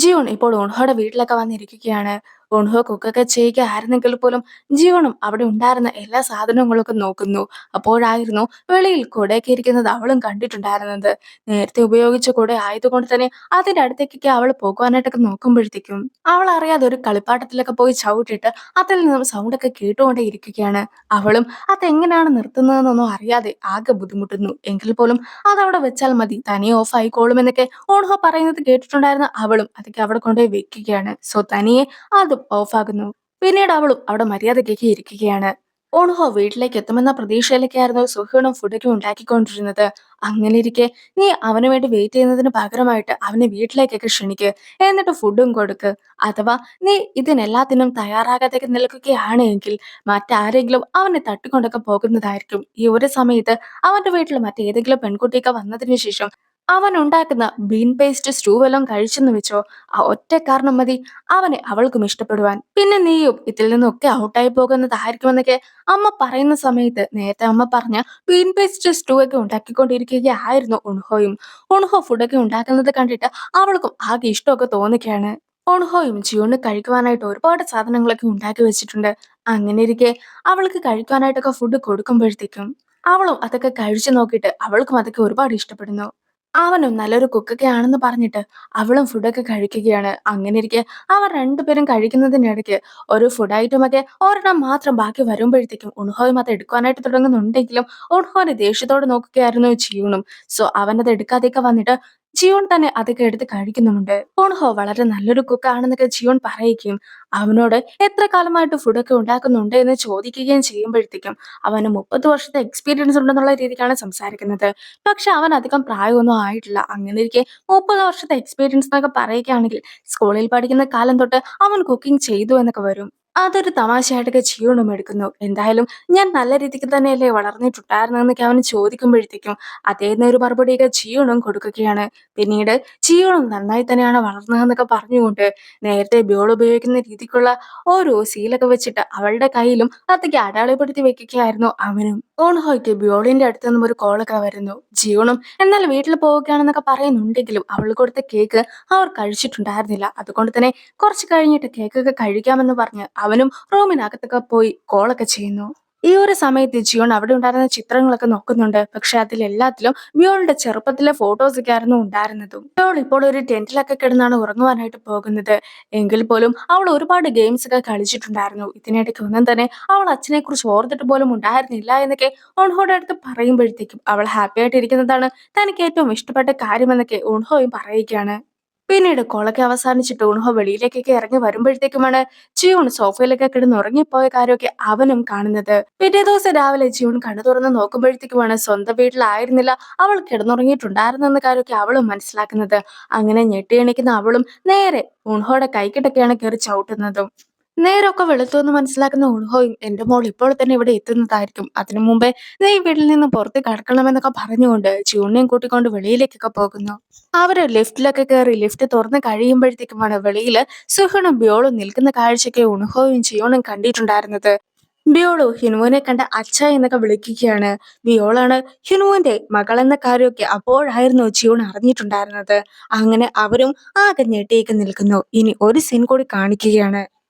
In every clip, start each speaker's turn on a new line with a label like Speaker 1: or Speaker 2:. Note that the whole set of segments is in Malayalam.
Speaker 1: ജിയോൺ ഇപ്പോൾ ഉൺഹോയുടെ വീട്ടിലൊക്കെ വന്നിരിക്കുകയാണ്. ഉൺഹോ കുക്കൊക്കെ ചെയ്യുകയായിരുന്നെങ്കിൽ പോലും ജിയോണും അവിടെ ഉണ്ടായിരുന്ന എല്ലാ സാധനങ്ങളൊക്കെ നോക്കുന്നു. അപ്പോഴായിരുന്നു വെളിയിൽ കുടയൊക്കെ ഇരിക്കുന്നത് അവളും കണ്ടിട്ടുണ്ടായിരുന്നത്. നേരത്തെ ഉപയോഗിച്ച കുട ആയതുകൊണ്ട് തന്നെ അതിന്റെ അടുത്തേക്കൊക്കെ അവൾ പോകുവാനായിട്ടൊക്കെ നോക്കുമ്പോഴത്തേക്കും അവൾ അറിയാതെ ഒരു കളിപ്പാട്ടത്തിലൊക്കെ പോയി ചവിട്ടിട്ട് അതിൽ നിന്നും സൗണ്ടൊക്കെ കേട്ടുകൊണ്ടേ ഇരിക്കുകയാണ്. അവളും അതെങ്ങനെയാണ് നിർത്തുന്നതെന്നൊന്നും അറിയാതെ ആകെ ബുദ്ധിമുട്ടുന്നു. എങ്കിൽ പോലും അതവിടെ വെച്ചാൽ മതി, തനിയെ ഓഫ് ആയിക്കോളും എന്നൊക്കെ ഓൺഹോ പറയുന്നത് കേട്ടിട്ടുണ്ടായിരുന്ന അവളും അതൊക്കെ അവിടെ കൊണ്ടുപോയി വെക്കുകയാണ്. സോ തനിയെ അതും ഓഫാകുന്നു. പിന്നീട് അവളും അവിടെ മര്യാദയ്ക്കൊക്കെ ഇരിക്കുകയാണ്. ഓൺഹോ വീട്ടിലേക്ക് എത്തുമെന്ന പ്രതീക്ഷയിലൊക്കെയായിരുന്നു സുഹൃണും ഫുഡൊക്കെ ഉണ്ടാക്കിക്കൊണ്ടിരുന്നത്. അങ്ങനെ ഇരിക്കെ, നീ അവന് വേണ്ടി വെയിറ്റ് ചെയ്യുന്നതിന് പകരമായിട്ട് അവനെ വീട്ടിലേക്കൊക്കെ ക്ഷണിക്ക്, എന്നിട്ട് ഫുഡും കൊടുക്ക്. അഥവാ നീ ഇതിനെല്ലാത്തിനും തയ്യാറാകാതെ നിൽക്കുകയാണ് എങ്കിൽ മറ്റാരെങ്കിലും അവനെ തട്ടിക്കൊണ്ടൊക്കെ പോകുന്നതായിരിക്കും. ഈ ഒരു സമയത്ത് അവന്റെ വീട്ടിൽ മറ്റേതെങ്കിലും പെൺകുട്ടിയൊക്കെ വന്നതിന് ശേഷം അവൻ ഉണ്ടാക്കുന്ന ബീൻ പേസ്റ്റ് സ്റ്റൂ വല്ലതും കഴിച്ചെന്ന് വെച്ചോ, ആ ഒറ്റ കാരണം മതി അവനെ അവൾക്കും ഇഷ്ടപ്പെടുവാൻ. പിന്നെ നീയും ഇതിൽ നിന്നൊക്കെ ഔട്ടായി പോകുന്നതായിരിക്കുമെന്നൊക്കെ അമ്മ പറയുന്ന സമയത്ത് നേരത്തെ അമ്മ പറഞ്ഞ ബീൻ പേസ്റ്റ് സ്റ്റൂ ഒക്കെ ഉണ്ടാക്കിക്കൊണ്ടിരിക്കുകയായിരുന്നു ഉൺഹോയും. ഉൺഹോ ഫുഡൊക്കെ ഉണ്ടാക്കുന്നത് കണ്ടിട്ട് അവൾക്കും ആകെ ഇഷ്ടമൊക്കെ തോന്നുകയാണ്. ഉൺഹോയും ജിയോണ് കഴിക്കുവാനായിട്ട് ഒരുപാട് സാധനങ്ങളൊക്കെ ഉണ്ടാക്കി വെച്ചിട്ടുണ്ട്. അങ്ങനെ ഇരിക്കെ അവൾക്ക് കഴിക്കാനായിട്ടൊക്കെ ഫുഡ് കൊടുക്കുമ്പോഴത്തേക്കും അവളും അതൊക്കെ കഴിച്ചു നോക്കിയിട്ട് അവൾക്കും അതൊക്കെ ഒരുപാട് ഇഷ്ടപ്പെടുന്നു. അവനും നല്ലൊരു കുക്കൊക്കെ ആണെന്ന് പറഞ്ഞിട്ട് അവളും ഫുഡൊക്കെ കഴിക്കുകയാണ്. അങ്ങനെ ഇരിക്കെ അവർ രണ്ടുപേരും കഴിക്കുന്നതിനിടയ്ക്ക് ഒരു ഫുഡ് ഐറ്റം ഒക്കെ ഒരെണ്ണം മാത്രം ബാക്കി വരുമ്പോഴത്തേക്കും ഉൺഹോയും അത് എടുക്കാനായിട്ട് തുടങ്ങുന്നുണ്ടെങ്കിലും ഉൺഹോനെ ദേഷ്യത്തോടെ നോക്കുകയായിരുന്നു ജിയൂണും. സോ അവനത് എടുക്കാതെയൊക്കെ വന്നിട്ട് ജിയോൺ തന്നെ അതൊക്കെ എടുത്ത് കഴിക്കുന്നുമുണ്ട്. ഉൺഹോ വളരെ നല്ലൊരു കുക്കാണെന്നൊക്കെ ജിയോൺ പറയുകയും അവനോട് എത്ര കാലമായിട്ട് ഫുഡൊക്കെ ഉണ്ടാക്കുന്നുണ്ട് എന്ന് ചോദിക്കുകയും ചെയ്യുമ്പോഴത്തേക്കും അവന് 30 വർഷത്തെ എക്സ്പീരിയൻസ് ഉണ്ടെന്നുള്ള രീതിക്കാണ് സംസാരിക്കുന്നത്. പക്ഷെ അവൻ അധികം പ്രായമൊന്നും ആയിട്ടില്ല. അങ്ങനെ ഇരിക്കെ 30 വർഷത്തെ എക്സ്പീരിയൻസ് എന്നൊക്കെ പറയുകയാണെങ്കിൽ സ്കൂളിൽ പഠിക്കുന്ന കാലം തൊട്ട് അവൻ കുക്കിംഗ് ചെയ്തു എന്നൊക്കെ വരും. അതൊരു തമാശയായിട്ടൊക്കെ ജിയോണും എടുക്കുന്നു. എന്തായാലും ഞാൻ നല്ല രീതിക്ക് തന്നെയല്ലേ വളർന്നിട്ടുണ്ടായിരുന്നതെന്നൊക്കെ അവന് ചോദിക്കുമ്പോഴത്തേക്കും അതേന്ന് ഒരു മറുപടിയൊക്കെ ജിയോണും കൊടുക്കുകയാണ്. പിന്നീട് ജിയോണും നന്നായി തന്നെയാണ് വളർന്നതെന്നൊക്കെ പറഞ്ഞുകൊണ്ട് നേരത്തെ ബിയോൾ ഉപയോഗിക്കുന്ന രീതിക്കുള്ള ഓരോ സീലൊക്കെ വെച്ചിട്ട് അവളുടെ കയ്യിലും അതൊക്കെ അടയാളപ്പെടുത്തി വെക്കുകയായിരുന്നു അവനും. ഓൺഹോയ്ക്ക് ബിയോളിന്റെ അടുത്ത് നിന്നും ഒരു കോളൊക്കെ വരുന്നു. ജിയോണും എന്നാൽ വീട്ടിൽ പോവുകയാണെന്നൊക്കെ പറയുന്നുണ്ടെങ്കിലും അവൾ കൊടുത്ത കേക്ക് അവർ കഴിച്ചിട്ടുണ്ടായിരുന്നില്ല. അതുകൊണ്ട് തന്നെ കുറച്ച് കഴിഞ്ഞിട്ട് കേക്കൊക്കെ കഴിക്കാമെന്ന് പറഞ്ഞ് അവനും റൂമിനകത്തൊക്കെ പോയി കോളൊക്കെ ചെയ്യുന്നു. ഈ ഒരു സമയത്ത് ജിയോൺ അവിടെ ഉണ്ടായിരുന്ന ചിത്രങ്ങളൊക്കെ നോക്കുന്നുണ്ട്. പക്ഷെ അതിലെല്ലാത്തിലും ബിയോളുടെ ചെറുപ്പത്തിലെ ഫോട്ടോസ് ഒക്കെ ആയിരുന്നു ഉണ്ടായിരുന്നതും. ബിയോൾ ഇപ്പോൾ ഒരു ടെന്റിലൊക്കെ കിടന്നാണ് ഉറങ്ങുവാനായിട്ട് പോകുന്നത്. എങ്കിൽ പോലും അവൾ ഒരുപാട് ഗെയിംസ് ഒക്കെ കളിച്ചിട്ടുണ്ടായിരുന്നു. ഇതിനിടയ്ക്ക് ഒന്നും തന്നെ അവൾ അച്ഛനെ കുറിച്ച് ഓർത്തിട്ട് പോലും ഉണ്ടായിരുന്നില്ല എന്നൊക്കെ ഓൺഹോയുടെ അടുത്ത് പറയുമ്പോഴത്തേക്കും അവൾ ഹാപ്പി ആയിട്ട് ഇരിക്കുന്നതാണ് തനിക്ക് ഏറ്റവും ഇഷ്ടപ്പെട്ട കാര്യമെന്നൊക്കെ ഓൺഹോയും പറയുകയാണ്. പിന്നീട് കോളൊക്കെ അവസാനിച്ചിട്ട് ഉൺഹോ വെളിയിലേക്കൊക്കെ ഇറങ്ങി വരുമ്പോഴത്തേക്കുമാണ് ജിയൂൺ സോഫയിലൊക്കെ കിടന്ന് ഉറങ്ങിപ്പോയ കാര്യമൊക്കെ അവനും കാണുന്നത്. പിറ്റേ ദിവസം രാവിലെ ജിയൂൺ കണ്ണു തുറന്ന് നോക്കുമ്പോഴത്തേക്കുമാണ് സ്വന്തം വീട്ടിലായിരുന്നില്ല അവൾ കിടന്നുറങ്ങിയിട്ടുണ്ടായിരുന്നെന്ന കാര്യമൊക്കെ അവളും മനസ്സിലാക്കുന്നത്. അങ്ങനെ ഞെട്ടി എണീക്കുന്ന അവളും നേരെ ഉൺഹോയുടെ കൈക്കിട്ടൊക്കെയാണ് കയറി ചവിട്ടുന്നതും. നേരമൊക്കെ വെളുത്തു എന്ന് മനസ്സിലാക്കുന്ന ഉൺഹോയും എന്റെ മോൾ ഇപ്പോൾ തന്നെ ഇവിടെ എത്തുന്നതായിരിക്കും, അതിനു മുമ്പേ നീ വീട്ടിൽ നിന്ന് പുറത്ത് കടക്കണമെന്നൊക്കെ പറഞ്ഞുകൊണ്ട് ജിയൂണിനെയും കൂട്ടിക്കൊണ്ട് വെളിയിലേക്കൊക്കെ പോകുന്നു. അവര് ലിഫ്റ്റിലൊക്കെ കയറി ലിഫ്റ്റ് തുറന്ന് കഴിയുമ്പോഴത്തേക്കുമാണ് വെളിയില് സുഹണും ബിയോളും നിൽക്കുന്ന കാഴ്ചയ്ക്ക് ഉൺഹോയും ജിയോണും കണ്ടിട്ടുണ്ടായിരുന്നത്. ബിയോളു ഹിനുവിനെ കണ്ട അച്ഛ എന്നൊക്കെ വിളിക്കുകയാണ്. ബിയോളാണ് ഹിനുവിന്റെ മകളെന്ന കാര്യമൊക്കെ അപ്പോഴായിരുന്നു ജിയോൺ അറിഞ്ഞിട്ടുണ്ടായിരുന്നത്. അങ്ങനെ അവരും ആകെ ഞെട്ടിയൊക്കെ നിൽക്കുന്നു. ഇനി ഒരു സീൻ കൂടി കാണിക്കുകയാണ്.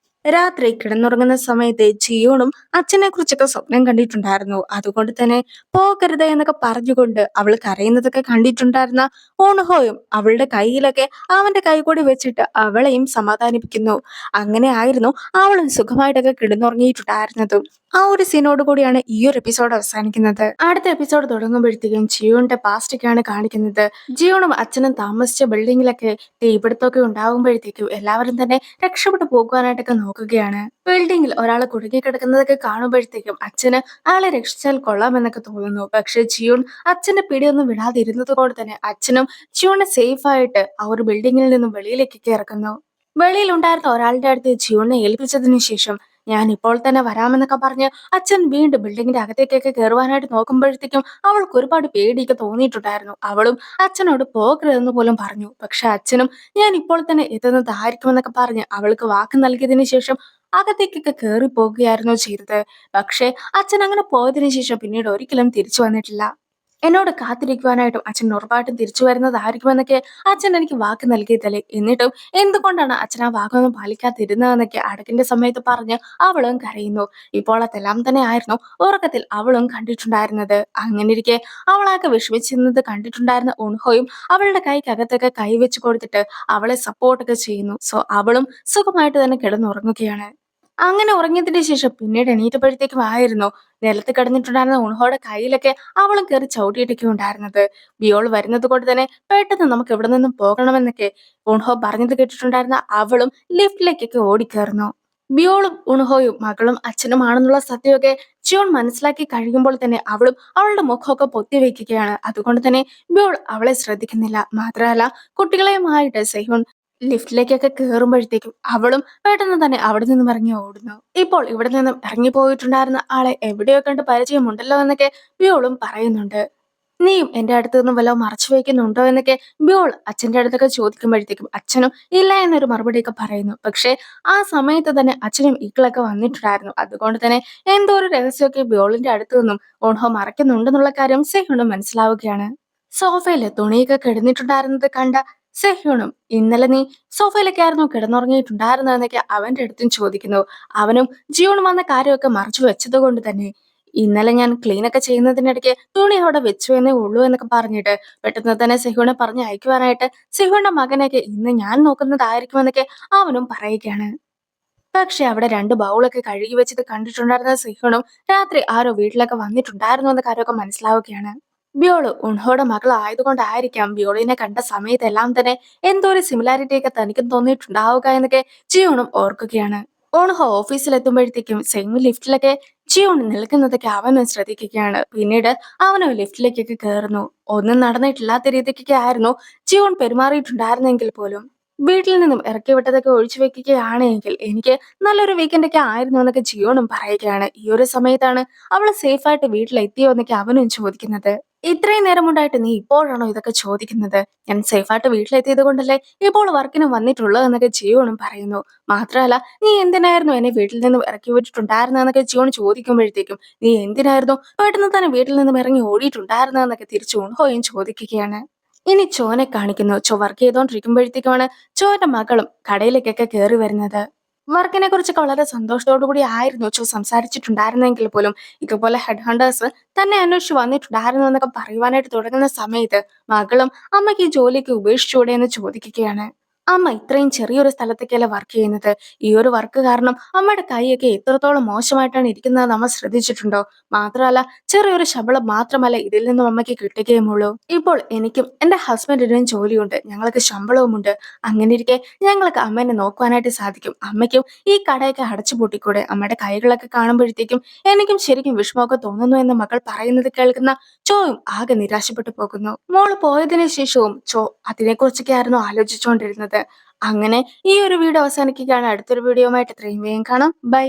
Speaker 1: രാത്രി കിടന്നുറങ്ങുന്ന സമയത്ത് ജിയോണും അച്ഛനെ കുറിച്ചൊക്കെ സ്വപ്നം കണ്ടിട്ടുണ്ടായിരുന്നു. അതുകൊണ്ട് തന്നെ പോകരുത് എന്നൊക്കെ പറഞ്ഞുകൊണ്ട് അവൾ കരയുന്നതൊക്കെ കണ്ടിട്ടുണ്ടായിരുന്ന ഓൺഹോയും അവളുടെ കയ്യിലൊക്കെ അവന്റെ കൈ കൂടി വെച്ചിട്ട് അവളെയും സമാധാനിപ്പിക്കുന്നു. അങ്ങനെ ആയിരുന്നു അവളും സുഖമായിട്ടൊക്കെ കിടന്നുറങ്ങിയിട്ടുണ്ടായിരുന്നതും. ആ ഒരു സീനോട് കൂടിയാണ് ഈ ഒരു എപ്പിസോഡ് അവസാനിക്കുന്നത്. അടുത്ത എപ്പിസോഡ് തുടങ്ങുമ്പോഴത്തേക്കും ജിയോന്റെ പാസ്റ്റ് ഒക്കെയാണ് കാണിക്കുന്നത്. ജിയോണും അച്ഛനും താമസിച്ച ബിൽഡിങ്ങിലൊക്കെ തീപിടുത്തമൊക്കെ ഉണ്ടാകുമ്പോഴത്തേക്കും എല്ലാവരും തന്നെ രക്ഷപ്പെട്ടു പോകുവാനായിട്ടൊക്കെ നോക്കുകയാണ്. ബിൽഡിങ്ങിൽ ഒരാൾ കുടുങ്ങിക്കിടക്കുന്നതൊക്കെ കാണുമ്പോഴത്തേക്കും അച്ഛന് ആളെ രക്ഷിച്ചാൽ കൊള്ളാമെന്നൊക്കെ തോന്നുന്നു. പക്ഷെ ജിയോൺ അച്ഛന്റെ പിടിയൊന്നും വിടാതിരുന്നത് കൊണ്ട് തന്നെ അച്ഛനും ജിയോണെ സേഫ് ആയിട്ട് ആ ഒരു ബിൽഡിങ്ങിൽ നിന്നും വെളിയിലേക്കൊക്കെ ഇറക്കുന്നു. വെളിയിലുണ്ടായിരുന്ന ഒരാളുടെ അടുത്ത് ജിയോണിനെ ഏൽപ്പിച്ചതിന് ശേഷം ഞാൻ ഇപ്പോൾ തന്നെ വരാമെന്നൊക്കെ പറഞ്ഞ് അച്ഛൻ വീണ്ടും ബിൽഡിങ്ങിന്റെ അകത്തേക്കൊക്കെ കയറുവാനായിട്ട് നോക്കുമ്പോഴത്തേക്കും അവൾക്ക് ഒരുപാട് പേടിയൊക്കെ തോന്നിയിട്ടുണ്ടായിരുന്നു. അവളും അച്ഛനോട് പോകരുതെന്ന് പോലും പറഞ്ഞു. പക്ഷെ അച്ഛനും ഞാൻ ഇപ്പോൾ തന്നെ എത്തുന്നതായിരിക്കുമെന്നൊക്കെ പറഞ്ഞ് അവൾക്ക് വാക്ക് നൽകിയതിനു ശേഷം അകത്തേക്കൊക്കെ കയറി പോകുകയായിരുന്നു ചെയ്തത്. പക്ഷെ അച്ഛൻ അങ്ങനെ പോയതിനു ശേഷം പിന്നീട് ഒരിക്കലും തിരിച്ചു വന്നിട്ടില്ല. എന്നോട് കാത്തിരിക്കുവാനായിട്ടും അച്ഛൻ ഉറപ്പായിട്ടും തിരിച്ചു വരുന്നതായിരിക്കുമെന്നൊക്കെ അച്ഛൻ എനിക്ക് വാക്ക് നൽകിയതല്ലേ. എന്നിട്ടും എന്തുകൊണ്ടാണ് അച്ഛൻ ആ വാക്കൊന്നും പാലിക്കാതിരുന്നതെന്നൊക്കെ അടക്കിന്റെ സമയത്ത് പറഞ്ഞ് അവളും കരയുന്നു. ഇപ്പോൾ അതെല്ലാം തന്നെ ആയിരുന്നു ഉറക്കത്തിൽ അവളും കണ്ടിട്ടുണ്ടായിരുന്നത്. അങ്ങനെയിരിക്കെ അവളാകെ വിഷമിച്ചിരുന്നത് കണ്ടിട്ടുണ്ടായിരുന്ന ഉൺഹോയും അവളുടെ കൈക്കകത്തൊക്കെ കൈവച്ച് കൊടുത്തിട്ട് അവളെ സപ്പോർട്ടൊക്കെ ചെയ്യുന്നു. സോ അവളും സുഖമായിട്ട് തന്നെ കിടന്നുറങ്ങുകയാണ്. അങ്ങനെ ഉറങ്ങിയതിന് ശേഷം പിന്നീട് എണീറ്റപ്പോഴത്തേക്കും ആയിരുന്നു നിലത്ത് കിടന്നിട്ടുണ്ടായിരുന്ന ഉൺഹോയുടെ കയ്യിലൊക്കെ അവളും കയറി ചവിട്ടിയിട്ടൊക്കെ ഉണ്ടായിരുന്നത്. ബിയോൾ വരുന്നത് കൊണ്ട് തന്നെ പെട്ടെന്ന് നമുക്ക് ഇവിടെ നിന്നും പോകണമെന്നൊക്കെ ഉൺഹോ പറഞ്ഞത് കേട്ടിട്ടുണ്ടായിരുന്ന അവളും ലിഫ്റ്റിലേക്കൊക്കെ ഓടിക്കയറുന്നു. ബിയോളും ഉൺഹോയും മകളും അച്ഛനുമാണെന്നുള്ള സത്യമൊക്കെ ജിയോൺ മനസ്സിലാക്കി കഴിയുമ്പോൾ തന്നെ അവളും അവളുടെ മുഖമൊക്കെ പൊത്തിവെക്കുകയാണ്. അതുകൊണ്ട് തന്നെ ബിയോൾ അവളെ ശ്രദ്ധിക്കുന്നില്ല. മാത്രമല്ല കുട്ടികളെയുമായിട്ട് സെഹ്യോൺ ലിഫ്റ്റിലേക്കൊക്കെ കയറുമ്പോഴത്തേക്കും അവളും പെട്ടെന്ന് തന്നെ അവിടെ നിന്നും ഇറങ്ങി ഓടുന്നു. ഇപ്പോൾ ഇവിടെ നിന്നും ഇറങ്ങി പോയിട്ടുണ്ടായിരുന്ന ആളെ എവിടെയോ കണ്ട് പരിചയമുണ്ടല്ലോ എന്നൊക്കെ ബിയോളും പറയുന്നുണ്ട്. നീയും എന്റെ അടുത്ത് നിന്നും വല്ലതും മറച്ചു വെക്കുന്നുണ്ടോ എന്നൊക്കെ ബിയോൾ അച്ഛന്റെ അടുത്തൊക്കെ ചോദിക്കുമ്പോഴത്തേക്കും അച്ഛനും ഇല്ല എന്നൊരു മറുപടിയൊക്കെ പറയുന്നു. പക്ഷെ ആ സമയത്ത് തന്നെ അച്ഛനും ഈക്കളൊക്കെ വന്നിട്ടുണ്ടായിരുന്നു. അതുകൊണ്ട് തന്നെ എന്തോ ഒരു രഹസ്യമൊക്കെ ബിയോളിന്റെ അടുത്ത് നിന്നും ഓൺഹോ മറയ്ക്കുന്നുണ്ടെന്നുള്ള കാര്യം സെഹ്യോണും മനസ്സിലാവുകയാണ്. സോഫയില് തുണിയൊക്കെ കിടന്നിട്ടുണ്ടായിരുന്നത് കണ്ട സെഹ്യോണും ഇന്നലെ നീ സോഫയിലൊക്കെ ആയിരുന്നു കിടന്നുറങ്ങിയിട്ടുണ്ടായിരുന്നതെന്നൊക്കെ അവന്റെ അടുത്തും ചോദിക്കുന്നു. അവനും ജിയോൺ വന്ന കാര്യമൊക്കെ മറച്ചു വെച്ചത് കൊണ്ട് തന്നെ ഇന്നലെ ഞാൻ ക്ലീൻ ഒക്കെ ചെയ്യുന്നതിനിടയ്ക്ക് തുണി അവിടെ വെച്ചു എന്നേ ഉള്ളൂ എന്നൊക്കെ പറഞ്ഞിട്ട് പെട്ടെന്ന് തന്നെ സെഹ്യോണെ പറഞ്ഞ് അയക്കുവാനായിട്ട് സെഹ്യോന്റെ മകനൊക്കെ ഇന്ന് ഞാൻ നോക്കുന്നതായിരിക്കുമെന്നൊക്കെ അവനും പറയുകയാണ്. പക്ഷെ അവിടെ രണ്ട് ബൗളൊക്കെ കഴുകി വെച്ചത് കണ്ടിട്ടുണ്ടായിരുന്ന സെഹ്യോണും രാത്രി ആരോ വീട്ടിലൊക്കെ വന്നിട്ടുണ്ടായിരുന്നു എന്ന കാര്യമൊക്കെ മനസ്സിലാവുകയാണ്. ബിയോള് ഉൺഹോയുടെ മകളായതുകൊണ്ടായിരിക്കാം ബിയോളിനെ കണ്ട സമയത്തെല്ലാം തന്നെ എന്തോ ഒരു സിമിലാരിറ്റി ഒക്കെ തനിക്കും തോന്നിയിട്ടുണ്ടാവുക എന്നൊക്കെ ജിയോണും ഓർക്കുകയാണ്. ഓൺഹോ ഓഫീസിലെത്തുമ്പോഴത്തേക്കും സെയിം ലിഫ്റ്റിലൊക്കെ ജിയോൺ നിൽക്കുന്നതൊക്കെ അവനും ശ്രദ്ധിക്കുകയാണ്. പിന്നീട് അവനും ലിഫ്റ്റിലേക്കൊക്കെ കയറുന്നു. ഒന്നും നടന്നിട്ടില്ലാത്ത രീതിക്കൊക്കെ ആയിരുന്നു ജിയോൺ പെരുമാറിയിട്ടുണ്ടായിരുന്നെങ്കിൽ പോലും വീട്ടിൽ നിന്നും ഇറക്കി വിട്ടതൊക്കെ ഒഴിച്ചു വെക്കുകയാണെങ്കിൽ എനിക്ക് നല്ലൊരു വീക്കെൻഡ് ഒക്കെ ആയിരുന്നു എന്നൊക്കെ ജിയോണും പറയുകയാണ്. ഈ ഒരു സമയത്താണ് അവള് സേഫ് ആയിട്ട് വീട്ടിലെത്തിയോ എന്നൊക്കെ അവനും ചോദിക്കുന്നത്. ഇത്രയും നേരമുണ്ടായിട്ട് നീ ഇപ്പോഴാണോ ഇതൊക്കെ ചോദിക്കുന്നത്? ഞാൻ സേഫായിട്ട് വീട്ടിലെത്തിയത് കൊണ്ടല്ലേ ഇപ്പോൾ വർക്കിന് വന്നിട്ടുള്ളത് എന്നൊക്കെ ജിയോണും പറയുന്നു. മാത്രമല്ല നീ എന്തിനായിരുന്നു എന്നെ വീട്ടിൽ നിന്നും ഇറക്കി വിട്ടിട്ടുണ്ടായിരുന്നതെന്നൊക്കെ ജിയോൺ ചോദിക്കുമ്പോഴത്തേക്കും നീ എന്തിനായിരുന്നു പെട്ടെന്ന് തന്നെ വീട്ടിൽ നിന്നും ഇറങ്ങി ഓടിയിട്ടുണ്ടായിരുന്നതെന്നൊക്കെ തിരിച്ചു ഉൺഹോയും ചോദിക്കുകയാണ്. ഇനി ചോനെ കാണിക്കുന്നു. ചോ വർക്ക് ചെയ്തോണ്ടിരിക്കുമ്പോഴത്തേക്കുമാണ് ചോന്റെ മകളും കടയിലേക്കൊക്കെ കയറി വരുന്നത്. വർക്കിനെ കുറിച്ചൊക്കെ വളരെ സന്തോഷത്തോടു കൂടി ആയിരുന്നു ചോ സംസാരിച്ചിട്ടുണ്ടായിരുന്നെങ്കിൽ പോലും ഇതുപോലെ ഹെഡ് ഹണ്ടേഴ്സ് തന്നെ അന്വേഷിച്ച് വന്നിട്ടുണ്ടായിരുന്നു എന്നൊക്കെ പറയുവാനായിട്ട് തുടങ്ങുന്ന സമയത്ത് മകളും അമ്മയ്ക്ക് ഈ ജോലിക്ക് ഉപേക്ഷിച്ചൂടെ എന്ന് ചോദിക്കുകയാണ്. അമ്മ ഇത്രയും ചെറിയൊരു സ്ഥലത്തേക്കല്ല വർക്ക് ചെയ്യുന്നത്. ഈ ഒരു വർക്ക് കാരണം അമ്മയുടെ കൈയൊക്കെ എത്രത്തോളം മോശമായിട്ടാണ് ഇരിക്കുന്നത് നമ്മൾ ശ്രദ്ധിച്ചിട്ടുണ്ടോ? മാത്രമല്ല ചെറിയൊരു ശമ്പളം മാത്രമല്ല ഇതിൽ നിന്നും അമ്മയ്ക്ക് കിട്ടുകയുമുള്ളൂ. ഇപ്പോൾ എനിക്കും എന്റെ ഹസ്ബൻഡിനും ജോലിയുണ്ട്, ഞങ്ങൾക്ക് ശമ്പളവുമുണ്ട്. അങ്ങനെ ഇരിക്കെ ഞങ്ങൾക്ക് അമ്മേനെ നോക്കുവാനായിട്ട് സാധിക്കും. അമ്മയ്ക്കും ഈ കടയൊക്കെ അടച്ചു പൂട്ടിക്കൂടെ? അമ്മയുടെ കൈകളൊക്കെ കാണുമ്പോഴത്തേക്കും എനിക്കും ശരിക്കും വിഷമമൊക്കെ തോന്നുന്നു എന്ന് മകൾ പറയുന്നത് കേൾക്കുന്ന ചോയും ആകെ നിരാശപ്പെട്ടു പോകുന്നു. മോള് പോയതിനു ശേഷവും ചോ അതിനെക്കുറിച്ചൊക്കെ ആയിരുന്നു ആലോചിച്ചുകൊണ്ടിരുന്നത്. അങ്ങനെ ഈ ഒരു വീഡിയോ അവസാനിക്കുകയാണ്. അടുത്തൊരു വീഡിയോയുമായിട്ട് എത്രയും വേഗം കാണാം. ബൈ.